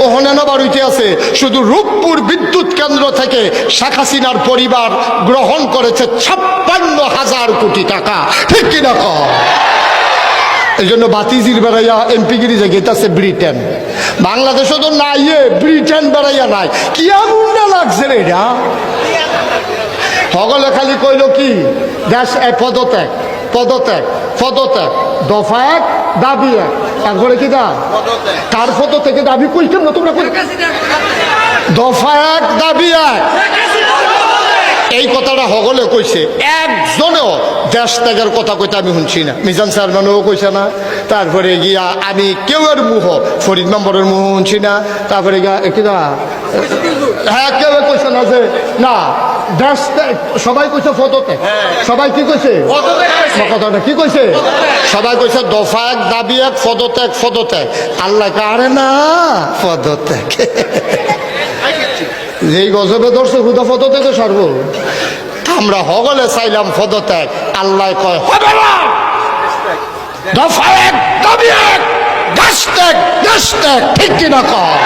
ওখানে নবার হইতে আছে শুধু রূপপুর বিদ্যুৎ কেন্দ্র থেকে শেখ হাসিনার পরিবার গ্রহণ করেছে 56,000 কোটি টাকা, ঠিক কিনা কও? এই জন্য বাতিজির বেড়াইয়া এমপিগিরি যে গেতাছে ব্রিটেন, বাংলাদেশও তো নাই, ব্রিটেন বেড়াইয়া নাই। কি আগুনটা লাগছে রে এটা? সকলে খালি কইল কি দেশ পদত্যাগ পদত্যাগ পদত্যাগ, দফা এক দাবি এক, তারপরে কি দা কার পদ থেকে দাবি কইতাম না তোমরা? দফা এক দাবি এক, এই কথাটা সকলে কইছে, একজনেও দেশ ত্যাগের কথা কইতে আমি শুনছি না। মিজান চেয়ারম্যানও কইছে না, তারপরে গিয়া আমি কেউ এর মুহ ফরিদ মেম্বরের মুহ শুনছি না, তারপরে গিয়া কিনা হ্যাঁ কেউ কইছে না যে না দেশ ত্যাগ, সবাই কইছে পদত্যাগ। সবাই কি কইছে? কথাটা কি কইছে? সবাই কইছে দফা এক দাবি এক, পদত্যাগ পদত্যাগ। আল্লাহ কারে না পদত্যাগ, যেই গজবে ধরছে হুদা পদত্যাগে সর্ব। আমরা সকলে চাইলাম পদত্যাগ, আল্লাহ কয় হবে না, দফা এক দাবি এক, দেশ ত্যাগ দেশ ত্যাগ, ঠিক কিনা কয়?